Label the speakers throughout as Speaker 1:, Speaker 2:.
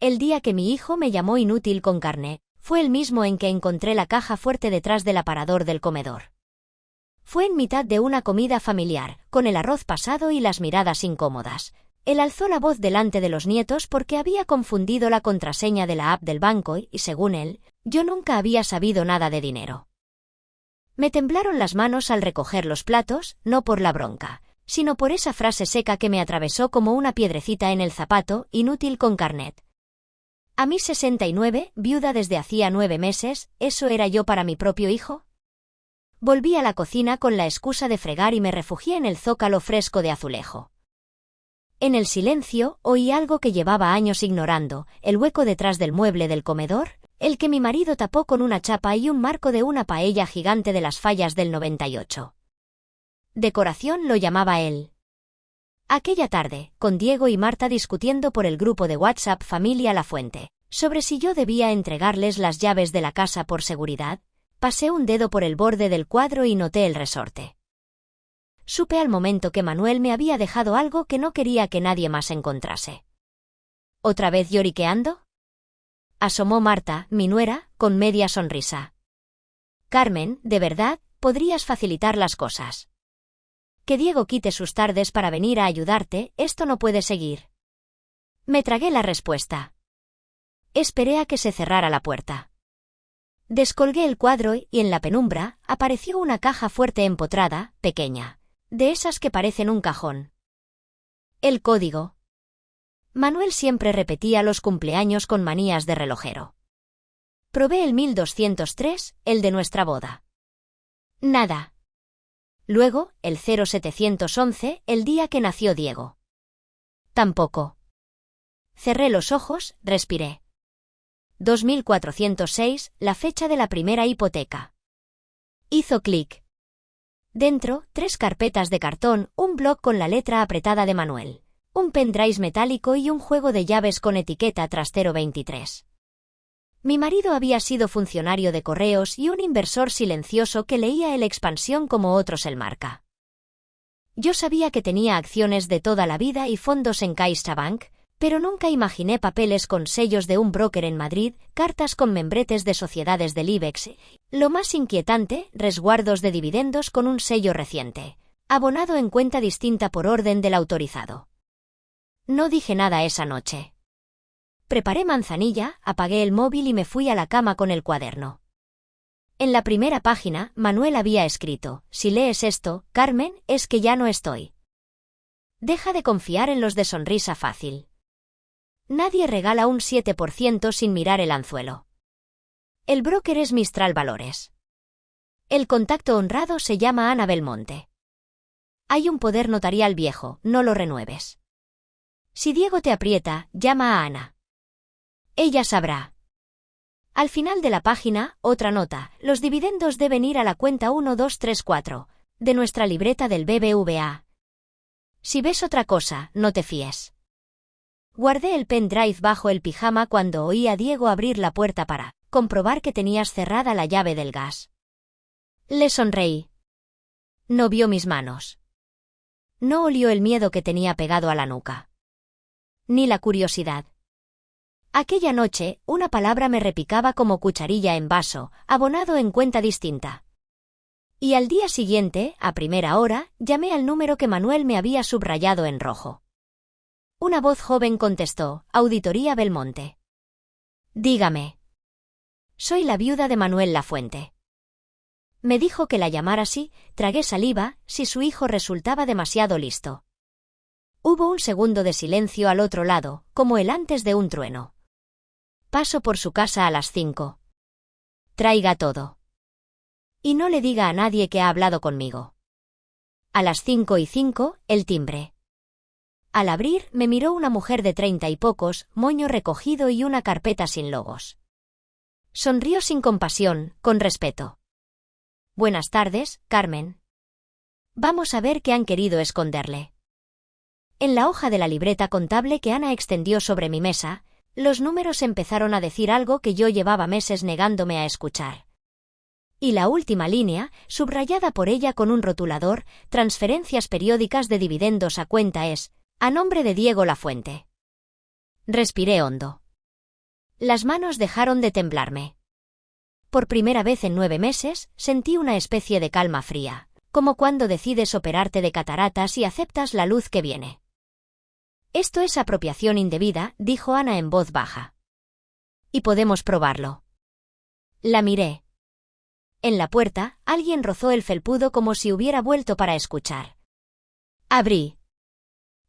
Speaker 1: El día que mi hijo me llamó inútil con carné, fue el mismo en que encontré la caja fuerte detrás del aparador del comedor. Fue en mitad de una comida familiar, con el arroz pasado y las miradas incómodas. Él alzó la voz delante de los nietos porque había confundido la contraseña de la app del banco y, según él, yo nunca había sabido nada de dinero. Me temblaron las manos al recoger los platos, no por la bronca, sino por esa frase seca que me atravesó como una piedrecita en el zapato, inútil con carnet. A mis 69, viuda desde hacía 9 meses, ¿eso era yo para mi propio hijo? Volví a la cocina con la excusa de fregar y me refugié en el zócalo fresco de azulejo. En el silencio, oí algo que llevaba años ignorando, el hueco detrás del mueble del comedor, el que mi marido tapó con una chapa y un marco de una paella gigante de las fallas del 98. Decoración lo llamaba él. Aquella tarde, con Diego y Marta discutiendo por el grupo de WhatsApp Familia La Fuente, sobre si yo debía entregarles las llaves de la casa por seguridad, pasé un dedo por el borde del cuadro y noté el resorte. Supe al momento que Manuel me había dejado algo que no quería que nadie más encontrase. ¿Otra vez lloriqueando? Asomó Marta, mi nuera, con media sonrisa. Carmen, de verdad, podrías facilitar las cosas. Que Diego quite sus tardes para venir a ayudarte, esto no puede seguir. Me tragué la respuesta. Esperé a que se cerrara la puerta. Descolgué el cuadro y en la penumbra apareció una caja fuerte empotrada, pequeña. De esas que parecen un cajón. El código. Manuel siempre repetía los cumpleaños con manías de relojero. Probé el 1203, el de nuestra boda. Nada. Luego, el 0711, el día que nació Diego. Tampoco. Cerré los ojos, respiré. 2406, la fecha de la primera hipoteca. Hizo clic. Dentro, 3 carpetas de cartón, un bloc con la letra apretada de Manuel, un pendrive metálico y un juego de llaves con etiqueta trastero 23. Mi marido había sido funcionario de correos y un inversor silencioso que leía el Expansión como otros el Marca. Yo sabía que tenía acciones de toda la vida y fondos en CaixaBank, pero nunca imaginé papeles con sellos de un broker en Madrid, cartas con membretes de sociedades del IBEX. Lo más inquietante, resguardos de dividendos con un sello reciente, abonado en cuenta distinta por orden del autorizado. No dije nada esa noche. Preparé manzanilla, apagué el móvil y me fui a la cama con el cuaderno. En la primera página, Manuel había escrito: si lees esto, Carmen, es que ya no estoy. Deja de confiar en los de sonrisa fácil. Nadie regala un 7% sin mirar el anzuelo. El broker es Mistral Valores. El contacto honrado se llama Ana Belmonte. Hay un poder notarial viejo, no lo renueves. Si Diego te aprieta, llama a Ana. Ella sabrá. Al final de la página, otra nota: los dividendos deben ir a la cuenta 1234, de nuestra libreta del BBVA. Si ves otra cosa, no te fíes. Guardé el pendrive bajo el pijama cuando oí a Diego abrir la puerta para comprobar que tenías cerrada la llave del gas. Le sonreí. No vio mis manos. No olió el miedo que tenía pegado a la nuca. Ni la curiosidad. Aquella noche, una palabra me repicaba como cucharilla en vaso, abonado en cuenta distinta. Y al día siguiente, a primera hora, llamé al número que Manuel me había subrayado en rojo. Una voz joven contestó: Auditoría Belmonte. Dígame. Soy la viuda de Manuel Lafuente. Me dijo que la llamara así, tragué saliva, si su hijo resultaba demasiado listo. Hubo un segundo de silencio al otro lado, como el antes de un trueno. Paso por su casa a las 5. Traiga todo. Y no le diga a nadie que ha hablado conmigo. A las 5:05, el timbre. Al abrir, me miró una mujer de 30 y pocos, moño recogido y una carpeta sin logos. Sonrió sin compasión, con respeto. Buenas tardes, Carmen. Vamos a ver qué han querido esconderle. En la hoja de la libreta contable que Ana extendió sobre mi mesa, los números empezaron a decir algo que yo llevaba meses negándome a escuchar. Y la última línea, subrayada por ella con un rotulador: transferencias periódicas de dividendos a cuenta es, a nombre de Diego Lafuente. Respiré hondo. Las manos dejaron de temblarme. Por primera vez en 9 meses, sentí una especie de calma fría, como cuando decides operarte de cataratas y aceptas la luz que viene. Esto es apropiación indebida, dijo Ana en voz baja. Y podemos probarlo. La miré. En la puerta, alguien rozó el felpudo como si hubiera vuelto para escuchar. Abrí.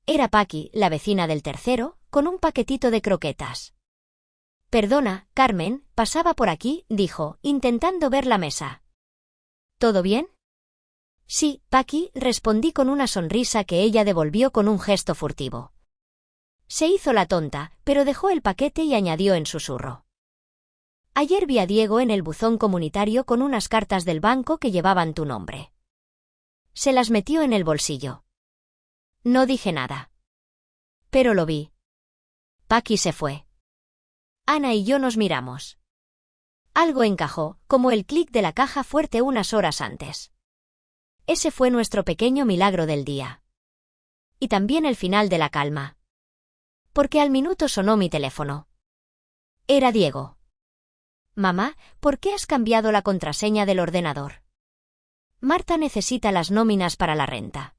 Speaker 1: Era Paqui, la vecina del tercero, con un paquetito de croquetas. Perdona, Carmen, pasaba por aquí, dijo, intentando ver la mesa. ¿Todo bien? Sí, Paqui, respondí con una sonrisa que ella devolvió con un gesto furtivo. Se hizo la tonta, pero dejó el paquete y añadió en susurro. Ayer vi a Diego en el buzón comunitario con unas cartas del banco que llevaban tu nombre. Se las metió en el bolsillo. No dije nada. Pero lo vi. Paqui se fue. Ana y yo nos miramos. Algo encajó, como el clic de la caja fuerte unas horas antes. Ese fue nuestro pequeño milagro del día. Y también el final de la calma. Porque al minuto sonó mi teléfono. Era Diego. Mamá, ¿por qué has cambiado la contraseña del ordenador? Marta necesita las nóminas para la renta.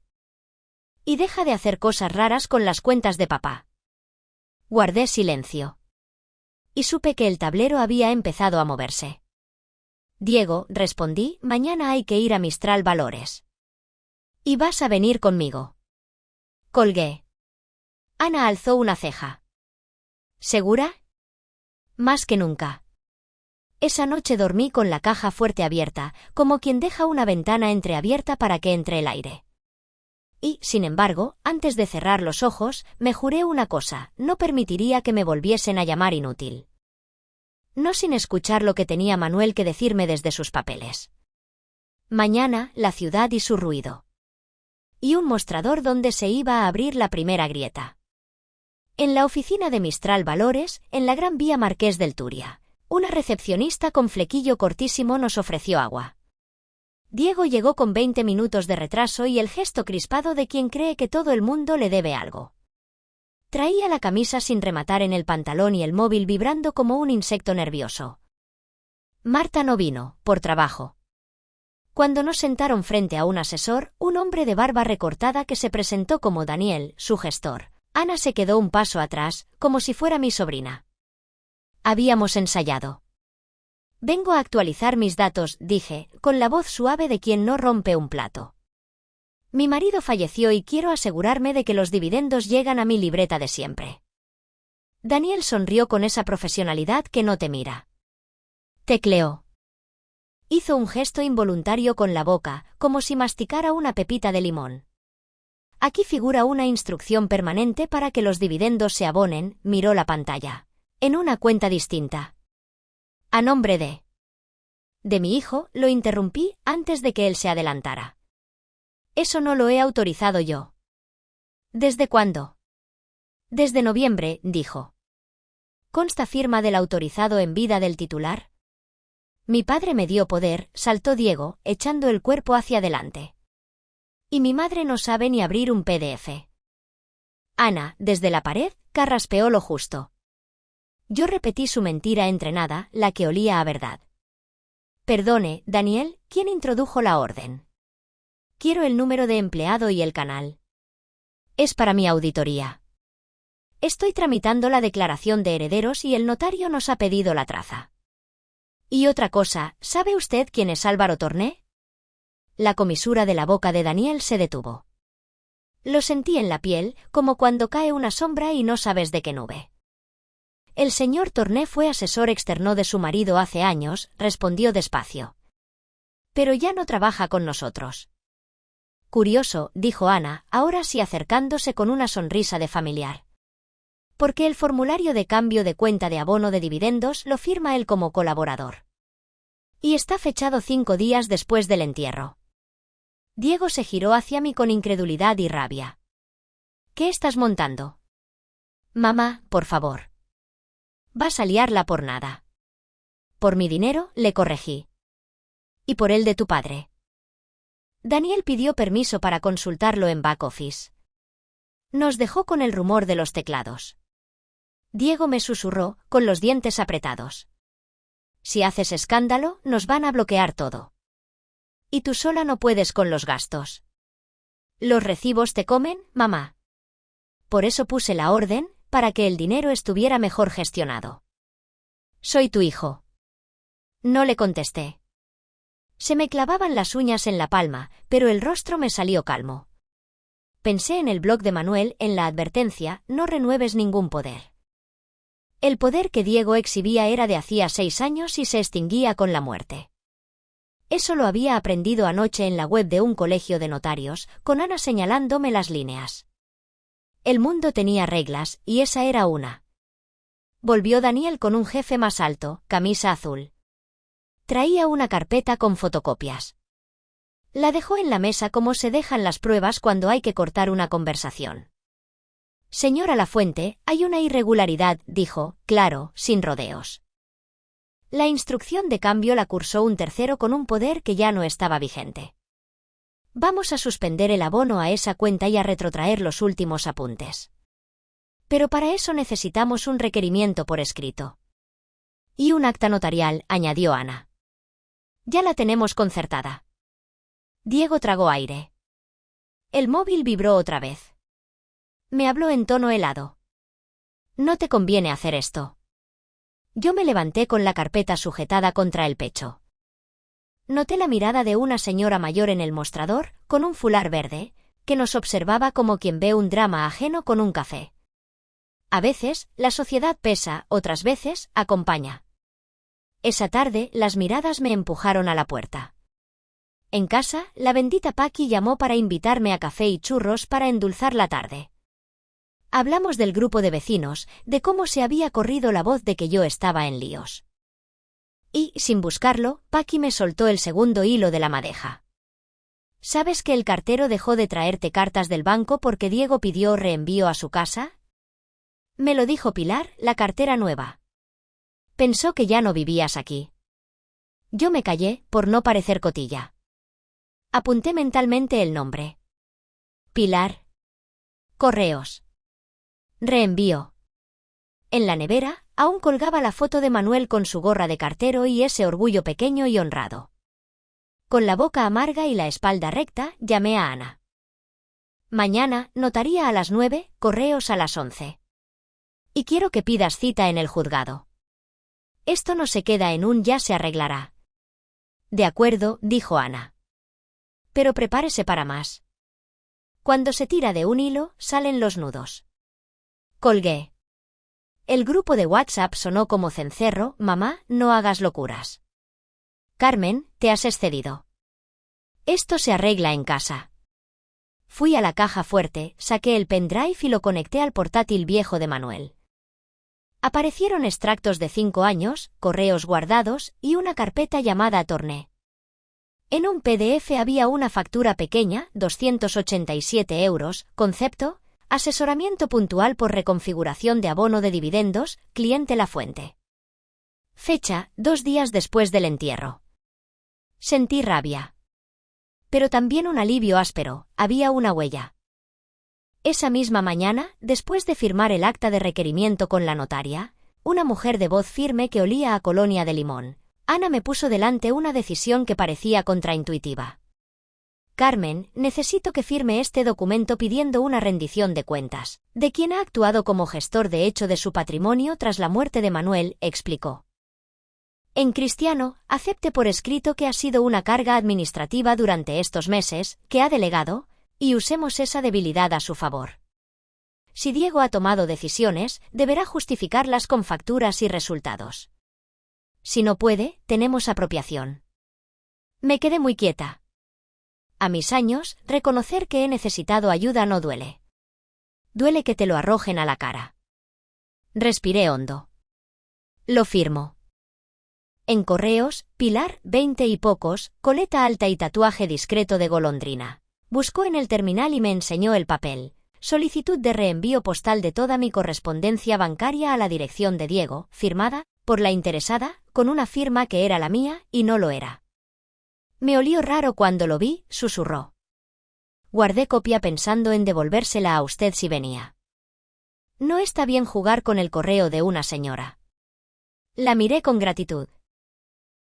Speaker 1: Y deja de hacer cosas raras con las cuentas de papá. Guardé silencio. Y supe que el tablero había empezado a moverse. Diego, respondí, mañana hay que ir a Mistral Valores. Y vas a venir conmigo. Colgué. Ana alzó una ceja. ¿Segura? Más que nunca. Esa noche dormí con la caja fuerte abierta, como quien deja una ventana entreabierta para que entre el aire. Y, sin embargo, antes de cerrar los ojos, me juré una cosa, no permitiría que me volviesen a llamar inútil. No sin escuchar lo que tenía Manuel que decirme desde sus papeles. Mañana, la ciudad y su ruido. Y un mostrador donde se iba a abrir la primera grieta. En la oficina de Mistral Valores, en la Gran Vía Marqués del Turia, una recepcionista con flequillo cortísimo nos ofreció agua. Diego llegó con 20 minutos de retraso y el gesto crispado de quien cree que todo el mundo le debe algo. Traía la camisa sin rematar en el pantalón y el móvil vibrando como un insecto nervioso. Marta no vino, por trabajo. Cuando nos sentaron frente a un asesor, un hombre de barba recortada que se presentó como Daniel, su gestor, Ana se quedó un paso atrás, como si fuera mi sobrina. Habíamos ensayado. Vengo a actualizar mis datos, dije, con la voz suave de quien no rompe un plato. Mi marido falleció y quiero asegurarme de que los dividendos llegan a mi libreta de siempre. Daniel sonrió con esa profesionalidad que no te mira. Tecleó. Hizo un gesto involuntario con la boca, como si masticara una pepita de limón. Aquí figura una instrucción permanente para que los dividendos se abonen, miró la pantalla. En una cuenta distinta. A nombre de mi hijo, lo interrumpí antes de que él se adelantara. Eso no lo he autorizado yo. ¿Desde cuándo? Desde noviembre, dijo. ¿Consta firma del autorizado en vida del titular? Mi padre me dio poder, saltó Diego, echando el cuerpo hacia adelante. Y mi madre no sabe ni abrir un PDF. Ana, desde la pared, carraspeó lo justo. Yo repetí su mentira entrenada, la que olía a verdad. Perdone, Daniel, ¿quién introdujo la orden? Quiero el número de empleado y el canal. Es para mi auditoría. Estoy tramitando la declaración de herederos y el notario nos ha pedido la traza. Y otra cosa, ¿sabe usted quién es Álvaro Torné? La comisura de la boca de Daniel se detuvo. Lo sentí en la piel, como cuando cae una sombra y no sabes de qué nube. El señor Torné fue asesor externo de su marido hace años, respondió despacio. Pero ya no trabaja con nosotros. Curioso, dijo Ana, ahora sí acercándose con una sonrisa de familiar. Porque el formulario de cambio de cuenta de abono de dividendos lo firma él como colaborador. Y está fechado 5 días después del entierro. Diego se giró hacia mí con incredulidad y rabia. ¿Qué estás montando? Mamá, por favor. Vas a liarla por nada. Por mi dinero, le corregí. Y por el de tu padre. Daniel pidió permiso para consultarlo en back office. Nos dejó con el rumor de los teclados. Diego me susurró, con los dientes apretados. Si haces escándalo, nos van a bloquear todo. Y tú sola no puedes con los gastos. ¿Los recibos te comen, mamá? Por eso puse la orden, para que el dinero estuviera mejor gestionado. Soy tu hijo. No le contesté. Se me clavaban las uñas en la palma, pero el rostro me salió calmo. Pensé en el blog de Manuel, en la advertencia, no renueves ningún poder. El poder que Diego exhibía era de hacía 6 años y se extinguía con la muerte. Eso lo había aprendido anoche en la web de un colegio de notarios, con Ana señalándome las líneas. El mundo tenía reglas, y esa era una. Volvió Daniel con un jefe más alto, camisa azul. Traía una carpeta con fotocopias. La dejó en la mesa como se dejan las pruebas cuando hay que cortar una conversación. Señora Lafuente, hay una irregularidad, dijo, claro, sin rodeos. La instrucción de cambio la cursó un tercero con un poder que ya no estaba vigente. Vamos a suspender el abono a esa cuenta y a retrotraer los últimos apuntes. Pero para eso necesitamos un requerimiento por escrito. Y un acta notarial, añadió Ana. Ya la tenemos concertada. Diego tragó aire. El móvil vibró otra vez. Me habló en tono helado. No te conviene hacer esto. Yo me levanté con la carpeta sujetada contra el pecho. Noté la mirada de una señora mayor en el mostrador, con un fular verde, que nos observaba como quien ve un drama ajeno con un café. A veces, la sociedad pesa, otras veces, acompaña. Esa tarde, las miradas me empujaron a la puerta. En casa, la bendita Paqui llamó para invitarme a café y churros para endulzar la tarde. Hablamos del grupo de vecinos, de cómo se había corrido la voz de que yo estaba en líos. Y, sin buscarlo, Paqui me soltó el segundo hilo de la madeja. ¿Sabes que el cartero dejó de traerte cartas del banco porque Diego pidió reenvío a su casa? Me lo dijo Pilar, la cartera nueva. Pensó que ya no vivías aquí. Yo me callé, por no parecer cotilla. Apunté mentalmente el nombre. Pilar. Correos. Reenvío. En la nevera, aún colgaba la foto de Manuel con su gorra de cartero y ese orgullo pequeño y honrado. Con la boca amarga y la espalda recta, llamé a Ana. Mañana, notaría a las 9, correos a las 11. Y quiero que pidas cita en el juzgado. Esto no se queda en un ya se arreglará. De acuerdo, dijo Ana. Pero prepárese para más. Cuando se tira de un hilo, salen los nudos. Colgué. El grupo de WhatsApp sonó como cencerro, mamá, no hagas locuras. Carmen, te has excedido. Esto se arregla en casa. Fui a la caja fuerte, saqué el pendrive y lo conecté al portátil viejo de Manuel. Aparecieron extractos de 5 años, correos guardados y una carpeta llamada Torné. En un PDF había una factura pequeña, 287 euros, concepto, asesoramiento puntual por reconfiguración de abono de dividendos, cliente Lafuente. Fecha, 2 días después del entierro. Sentí rabia. Pero también un alivio áspero, había una huella. Esa misma mañana, después de firmar el acta de requerimiento con la notaria, una mujer de voz firme que olía a colonia de limón, Ana me puso delante una decisión que parecía contraintuitiva. Carmen, necesito que firme este documento pidiendo una rendición de cuentas, de quien ha actuado como gestor de hecho de su patrimonio tras la muerte de Manuel, explicó. En cristiano, acepte por escrito que ha sido una carga administrativa durante estos meses, que ha delegado, y usemos esa debilidad a su favor. Si Diego ha tomado decisiones, deberá justificarlas con facturas y resultados. Si no puede, tenemos apropiación. Me quedé muy quieta. A mis años, reconocer que he necesitado ayuda no duele. Duele que te lo arrojen a la cara. Respiré hondo. Lo firmo. En correos, Pilar, 20 y pocos, coleta alta y tatuaje discreto de golondrina. Buscó en el terminal y me enseñó el papel. Solicitud de reenvío postal de toda mi correspondencia bancaria a la dirección de Diego, firmada, por la interesada, con una firma que era la mía, y no lo era. Me olió raro cuando lo vi, susurró. Guardé copia pensando en devolvérsela a usted si venía. No está bien jugar con el correo de una señora. La miré con gratitud.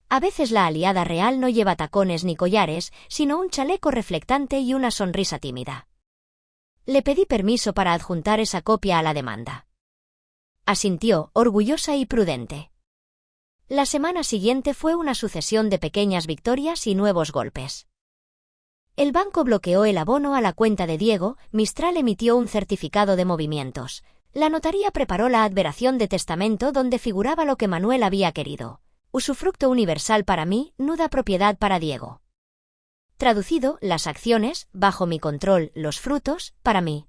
Speaker 1: A veces la aliada real no lleva tacones ni collares, sino un chaleco reflectante y una sonrisa tímida. Le pedí permiso para adjuntar esa copia a la demanda. Asintió, orgullosa y prudente. La semana siguiente fue una sucesión de pequeñas victorias y nuevos golpes. El banco bloqueó el abono a la cuenta de Diego, Mistral emitió un certificado de movimientos. La notaría preparó la adveración de testamento donde figuraba lo que Manuel había querido. Usufructo universal para mí, nuda propiedad para Diego. Traducido, las acciones, bajo mi control, los frutos, para mí.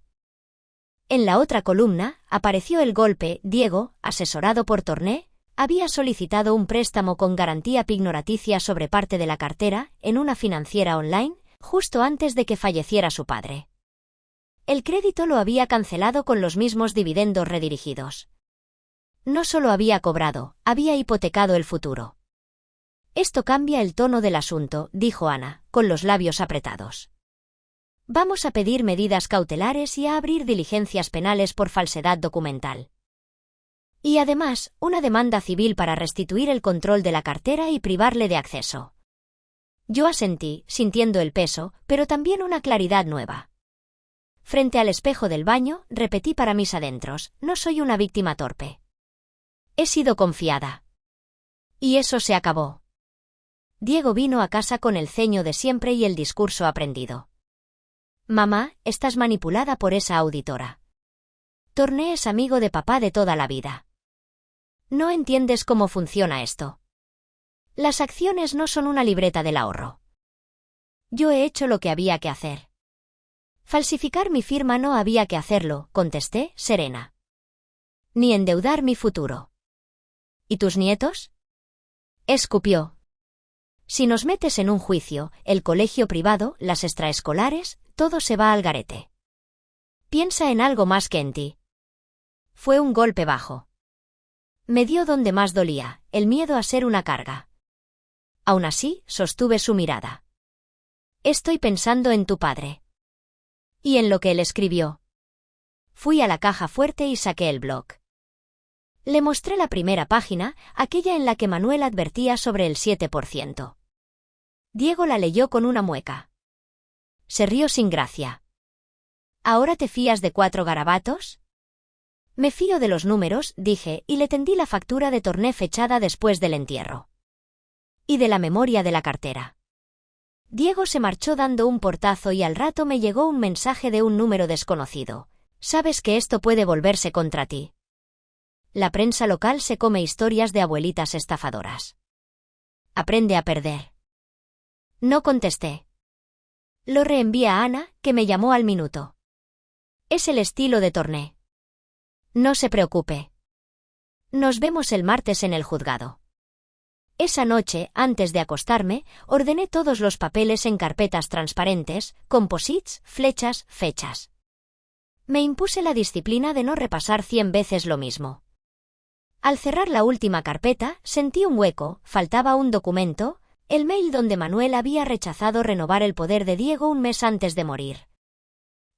Speaker 1: En la otra columna, apareció el golpe. Diego, asesorado por Torné, había solicitado un préstamo con garantía pignoraticia sobre parte de la cartera, en una financiera online, justo antes de que falleciera su padre. El crédito lo había cancelado con los mismos dividendos redirigidos. No solo había cobrado, había hipotecado el futuro. Esto cambia el tono del asunto, dijo Ana, con los labios apretados. Vamos a pedir medidas cautelares y a abrir diligencias penales por falsedad documental. Y además, una demanda civil para restituir el control de la cartera y privarle de acceso. Yo asentí, sintiendo el peso, pero también una claridad nueva. Frente al espejo del baño, repetí para mis adentros, no soy una víctima torpe. He sido confiada. Y eso se acabó. Diego vino a casa con el ceño de siempre y el discurso aprendido. Mamá, estás manipulada por esa auditora. Torné es amigo de papá de toda la vida. No entiendes cómo funciona esto. Las acciones no son una libreta del ahorro. Yo he hecho lo que había que hacer. Falsificar mi firma no había que hacerlo, contesté, serena. Ni endeudar mi futuro. ¿Y tus nietos? Escupió. Si nos metes en un juicio, el colegio privado, las extraescolares, todo se va al garete. Piensa en algo más que en ti. Fue un golpe bajo. Me dio donde más dolía, el miedo a ser una carga. Aún así, sostuve su mirada. Estoy pensando en tu padre. Y en lo que él escribió. Fui a la caja fuerte y saqué el blog. Le mostré la primera página, aquella en la que Manuel advertía sobre el 7%. Diego la leyó con una mueca. Se rió sin gracia. ¿Ahora te fías de 4 garabatos? Me fío de los números, dije, y le tendí la factura de Torné fechada después del entierro. Y de la memoria de la cartera. Diego se marchó dando un portazo y al rato me llegó un mensaje de un número desconocido. Sabes que esto puede volverse contra ti. La prensa local se come historias de abuelitas estafadoras. Aprende a perder. No contesté. Lo reenvié a Ana, que me llamó al minuto. Es el estilo de Torné. No se preocupe. Nos vemos el martes en el juzgado. Esa noche, antes de acostarme, ordené todos los papeles en carpetas transparentes, composites, flechas, fechas. Me impuse la disciplina de no repasar 100 veces lo mismo. Al cerrar la última carpeta, sentí un hueco, faltaba un documento, el mail donde Manuel había rechazado renovar el poder de Diego un mes antes de morir.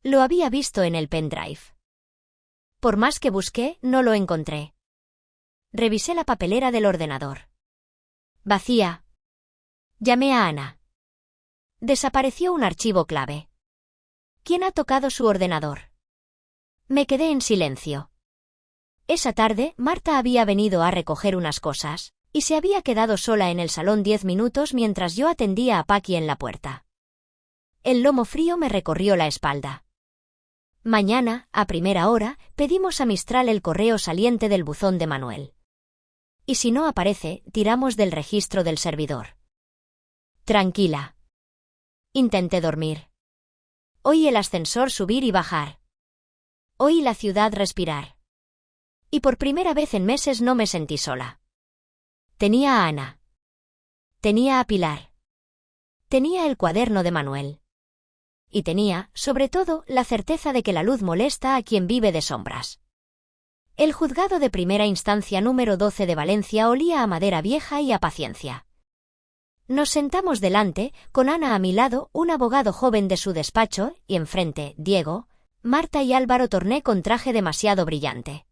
Speaker 1: Lo había visto en el pendrive. Por más que busqué, no lo encontré. Revisé la papelera del ordenador. Vacía. Llamé a Ana. Desapareció un archivo clave. ¿Quién ha tocado su ordenador? Me quedé en silencio. Esa tarde, Marta había venido a recoger unas cosas, y se había quedado sola en el salón 10 minutos mientras yo atendía a Paqui en la puerta. El lomo frío me recorrió la espalda. Mañana, a primera hora, pedimos a Mistral el correo saliente del buzón de Manuel. Y si no aparece, tiramos del registro del servidor. Tranquila. Intenté dormir. Oí el ascensor subir y bajar. Oí la ciudad respirar. Y por primera vez en meses no me sentí sola. Tenía a Ana. Tenía a Pilar. Tenía el cuaderno de Manuel. Y tenía, sobre todo, la certeza de que la luz molesta a quien vive de sombras. El juzgado de primera instancia número 12 de Valencia olía a madera vieja y a paciencia. Nos sentamos delante, con Ana a mi lado, un abogado joven de su despacho, y enfrente, Diego, Marta y Álvaro Torné con traje demasiado brillante.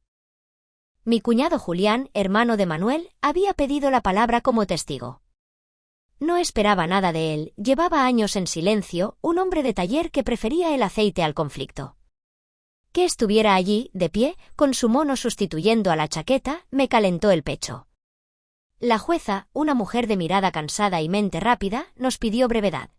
Speaker 1: Mi cuñado Julián, hermano de Manuel, había pedido la palabra como testigo. No esperaba nada de él, llevaba años en silencio, un hombre de taller que prefería el aceite al conflicto. Que estuviera allí, de pie, con su mono sustituyendo a la chaqueta, me calentó el pecho. La jueza, una mujer de mirada cansada y mente rápida, nos pidió brevedad.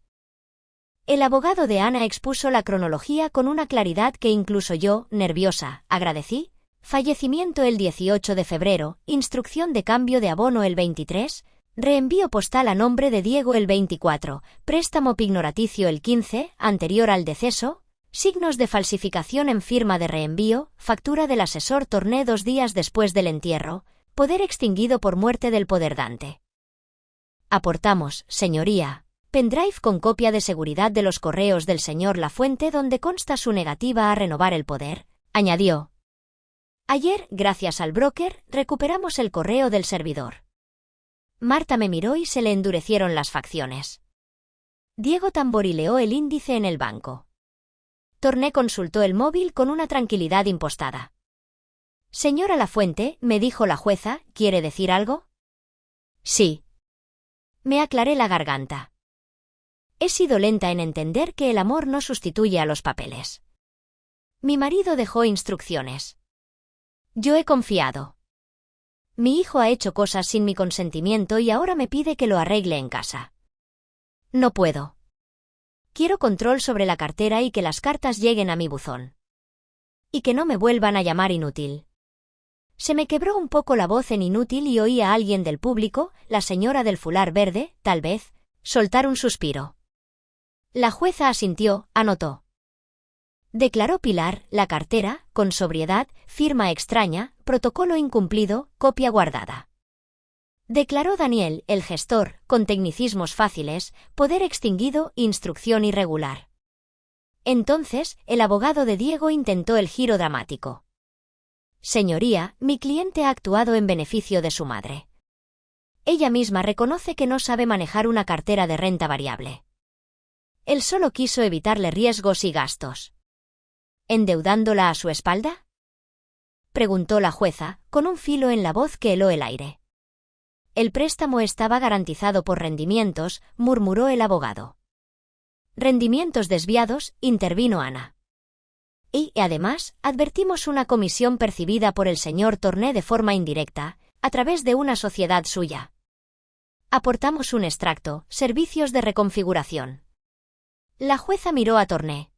Speaker 1: El abogado de Ana expuso la cronología con una claridad que incluso yo, nerviosa, agradecí. Fallecimiento el 18 de febrero, instrucción de cambio de abono el 23, reenvío postal a nombre de Diego el 24, préstamo pignoraticio el 15, anterior al deceso, signos de falsificación en firma de reenvío, factura del asesor Torné 2 días después del entierro, poder extinguido por muerte del poderdante. Aportamos, señoría, pendrive con copia de seguridad de los correos del señor Lafuente donde consta su negativa a renovar el poder, añadió. Ayer, gracias al broker, recuperamos el correo del servidor. Marta me miró y se le endurecieron las facciones. Diego tamborileó el índice en el banco. Torné consultó el móvil con una tranquilidad impostada. Señora Lafuente, me dijo la jueza, ¿quiere decir algo? Sí. Me aclaré la garganta. He sido lenta en entender que el amor no sustituye a los papeles. Mi marido dejó instrucciones. Yo he confiado. Mi hijo ha hecho cosas sin mi consentimiento y ahora me pide que lo arregle en casa. No puedo. Quiero control sobre la cartera y que las cartas lleguen a mi buzón. Y que no me vuelvan a llamar inútil. Se me quebró un poco la voz en inútil y oí a alguien del público, la señora del fular verde, tal vez, soltar un suspiro. La jueza asintió, anotó. Declaró Pilar, la cartera, con sobriedad, firma extraña, protocolo incumplido, copia guardada. Declaró Daniel, el gestor, con tecnicismos fáciles, poder extinguido, instrucción irregular. Entonces, el abogado de Diego intentó el giro dramático. Señoría, mi cliente ha actuado en beneficio de su madre. Ella misma reconoce que no sabe manejar una cartera de renta variable. Él solo quiso evitarle riesgos y gastos. ¿Endeudándola a su espalda? Preguntó la jueza, con un filo en la voz que heló el aire. El préstamo estaba garantizado por rendimientos, murmuró el abogado. Rendimientos desviados, intervino Ana. Y, además, advertimos una comisión percibida por el señor Torné de forma indirecta, a través de una sociedad suya. Aportamos un extracto, servicios de reconfiguración. La jueza miró a Torné.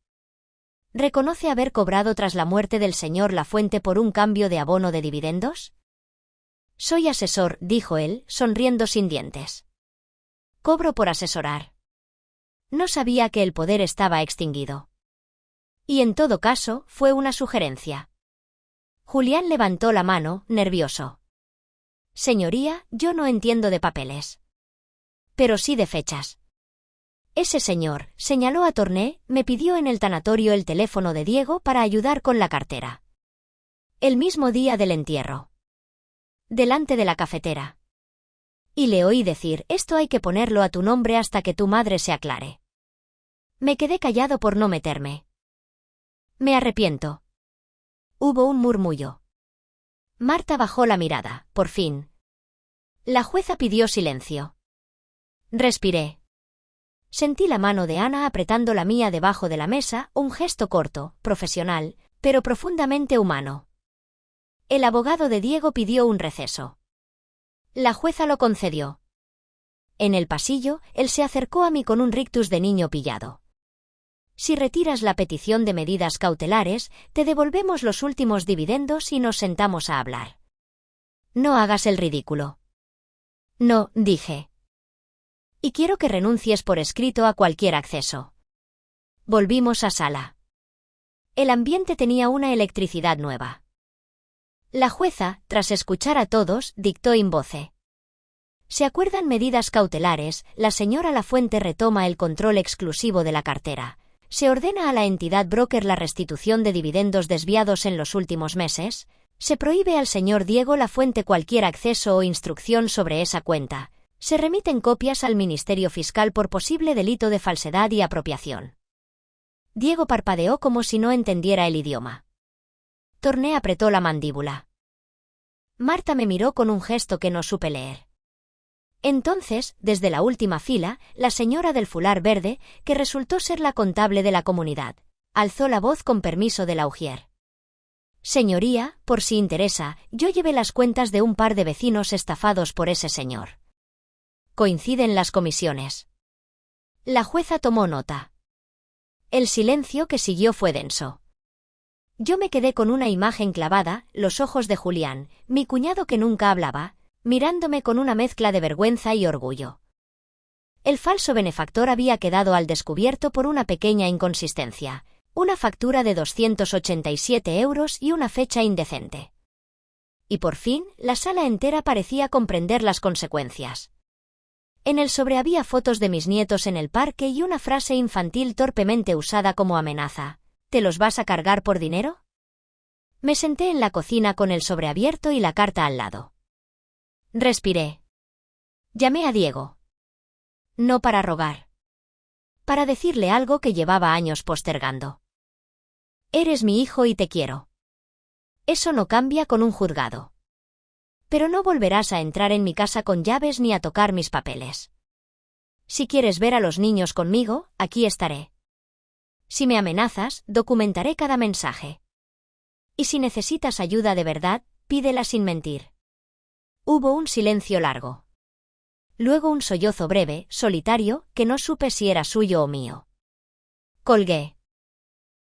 Speaker 1: ¿Reconoce haber cobrado tras la muerte del señor Lafuente por un cambio de abono de dividendos? Soy asesor, dijo él, sonriendo sin dientes. Cobro por asesorar. No sabía que el poder estaba extinguido. Y en todo caso, fue una sugerencia. Julián levantó la mano, nervioso. Señoría, yo no entiendo de papeles. Pero sí de fechas. Ese señor, señaló a Torné, me pidió en el tanatorio el teléfono de Diego para ayudar con la cartera. El mismo día del entierro. Delante de la cafetera. Y le oí decir, esto hay que ponerlo a tu nombre hasta que tu madre se aclare. Me quedé callado por no meterme. Me arrepiento. Hubo un murmullo. Marta bajó la mirada, por fin. La jueza pidió silencio. Respiré. Sentí la mano de Ana apretando la mía debajo de la mesa, un gesto corto, profesional, pero profundamente humano. El abogado de Diego pidió un receso. La jueza lo concedió. En el pasillo, él se acercó a mí con un rictus de niño pillado. Si retiras la petición de medidas cautelares, te devolvemos los últimos dividendos y nos sentamos a hablar. No hagas el ridículo. No, dije. Y quiero que renuncies por escrito a cualquier acceso. Volvimos a sala. El ambiente tenía una electricidad nueva. La jueza, tras escuchar a todos, dictó in voce. ¿Se acuerdan medidas cautelares? La señora Lafuente retoma el control exclusivo de la cartera. ¿Se ordena a la entidad broker la restitución de dividendos desviados en los últimos meses? ¿Se prohíbe al señor Diego Lafuente cualquier acceso o instrucción sobre esa cuenta? Se remiten copias al Ministerio Fiscal por posible delito de falsedad y apropiación. Diego parpadeó como si no entendiera el idioma. Torné apretó la mandíbula. Marta me miró con un gesto que no supe leer. Entonces, desde la última fila, la señora del fular verde, que resultó ser la contable de la comunidad, alzó la voz con permiso de la ujier. Señoría, por si interesa, yo llevé las cuentas de un par de vecinos estafados por ese señor. Coinciden las comisiones. La jueza tomó nota. El silencio que siguió fue denso. Yo me quedé con una imagen clavada, los ojos de Julián, mi cuñado que nunca hablaba, mirándome con una mezcla de vergüenza y orgullo. El falso benefactor había quedado al descubierto por una pequeña inconsistencia, una factura de 287 € y una fecha indecente. Y por fin, la sala entera parecía comprender las consecuencias. En el sobre había fotos de mis nietos en el parque y una frase infantil torpemente usada como amenaza. ¿Te los vas a cargar por dinero? Me senté en la cocina con el sobre abierto y la carta al lado. Respiré. Llamé a Diego. No para rogar. Para decirle algo que llevaba años postergando. Eres mi hijo y te quiero. Eso no cambia con un juzgado. Pero no volverás a entrar en mi casa con llaves ni a tocar mis papeles. Si quieres ver a los niños conmigo, aquí estaré. Si me amenazas, documentaré cada mensaje. Y si necesitas ayuda de verdad, pídela sin mentir. Hubo un silencio largo. Luego un sollozo breve, solitario, que no supe si era suyo o mío. Colgué.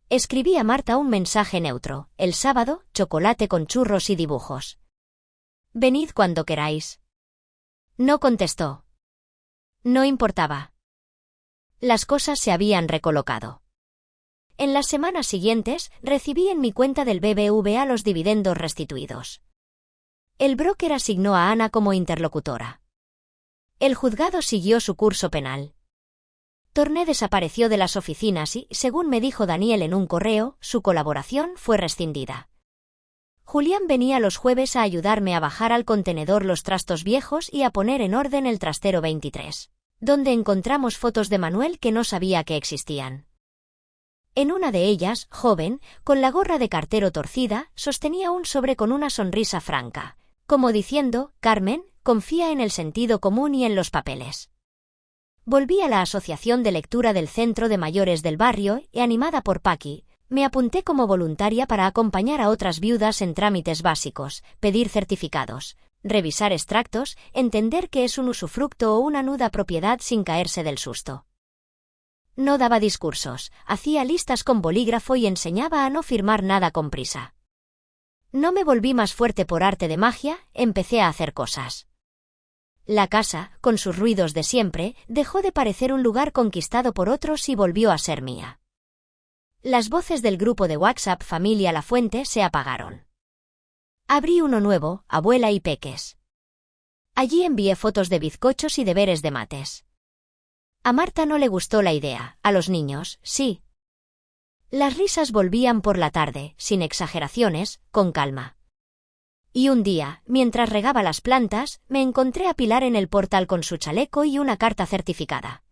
Speaker 1: Escribí a Marta un mensaje neutro, el sábado, chocolate con churros y dibujos. Venid cuando queráis. No contestó. No importaba. Las cosas se habían recolocado. En las semanas siguientes, recibí en mi cuenta del BBVA los dividendos restituidos. El broker asignó a Ana como interlocutora. El juzgado siguió su curso penal. Torné desapareció de las oficinas y, según me dijo Daniel en un correo, su colaboración fue rescindida. Julián venía los jueves a ayudarme a bajar al contenedor los trastos viejos y a poner en orden el trastero 23, donde encontramos fotos de Manuel que no sabía que existían. En una de ellas, joven, con la gorra de cartero torcida, sostenía un sobre con una sonrisa franca, como diciendo, Carmen, confía en el sentido común y en los papeles. Volví a la asociación de lectura del centro de mayores del barrio y, animada por Paqui, me apunté como voluntaria para acompañar a otras viudas en trámites básicos, pedir certificados, revisar extractos, entender qué es un usufructo o una nuda propiedad sin caerse del susto. No daba discursos, hacía listas con bolígrafo y enseñaba a no firmar nada con prisa. No me volví más fuerte por arte de magia, empecé a hacer cosas. La casa, con sus ruidos de siempre, dejó de parecer un lugar conquistado por otros y volvió a ser mía. Las voces del grupo de WhatsApp Familia La Fuente se apagaron. Abrí uno nuevo, Abuela y Peques. Allí envié fotos de bizcochos y deberes de mates. A Marta no le gustó la idea, a los niños, sí. Las risas volvían por la tarde, sin exageraciones, con calma. Y un día, mientras regaba las plantas, me encontré a Pilar en el portal con su chaleco y una carta certificada.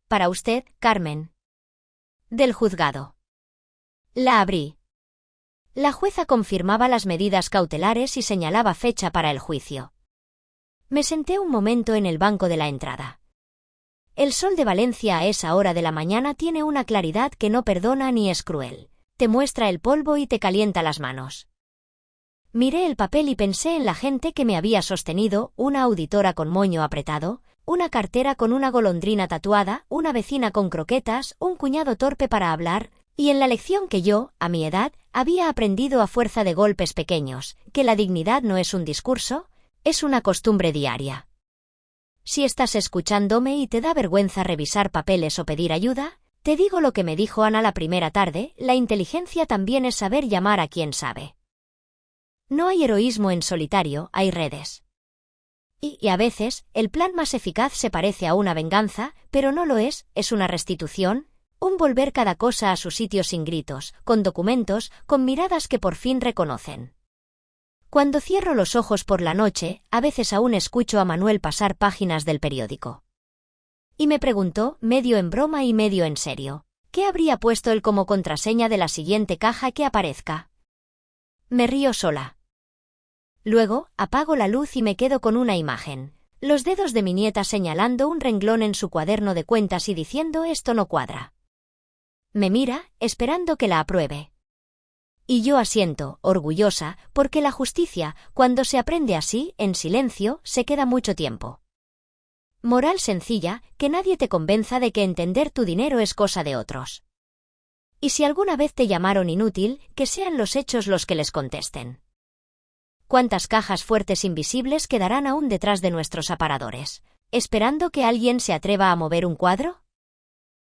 Speaker 1: Para usted, Carmen. Del juzgado. La abrí. La jueza confirmaba las medidas cautelares y señalaba fecha para el juicio. Me senté un momento en el banco de la entrada. El sol de Valencia a esa hora de la mañana tiene una claridad que no perdona ni es cruel. Te muestra el polvo y te calienta las manos. Miré el papel y pensé en la gente que me había sostenido, una auditora con moño apretado, una cartera con una golondrina tatuada, una vecina con croquetas, un cuñado torpe para hablar, y en la lección que yo, a mi edad, había aprendido a fuerza de golpes pequeños, que la dignidad no es un discurso, es una costumbre diaria. Si estás escuchándome y te da vergüenza revisar papeles o pedir ayuda, te digo lo que me dijo Ana la primera tarde, la inteligencia también es saber llamar a quien sabe. No hay heroísmo en solitario, hay redes. Y a veces, el plan más eficaz se parece a una venganza, pero no lo es una restitución, un volver cada cosa a su sitio sin gritos, con documentos, con miradas que por fin reconocen. Cuando cierro los ojos por la noche, a veces aún escucho a Manuel pasar páginas del periódico. Y me preguntó, medio en broma y medio en serio, ¿Qué habría puesto él como contraseña de la siguiente caja que aparezca? Me río sola. Luego, apago la luz y me quedo con una imagen. Los dedos de mi nieta señalando un renglón en su cuaderno de cuentas y diciendo esto no cuadra. Me mira, esperando que la apruebe. Y yo asiento, orgullosa, porque la justicia, cuando se aprende así, en silencio, se queda mucho tiempo. Moral sencilla, que nadie te convenza de que entender tu dinero es cosa de otros. Y si alguna vez te llamaron inútil, que sean los hechos los que les contesten. ¿Cuántas cajas fuertes invisibles quedarán aún detrás de nuestros aparadores, esperando que alguien se atreva a mover un cuadro?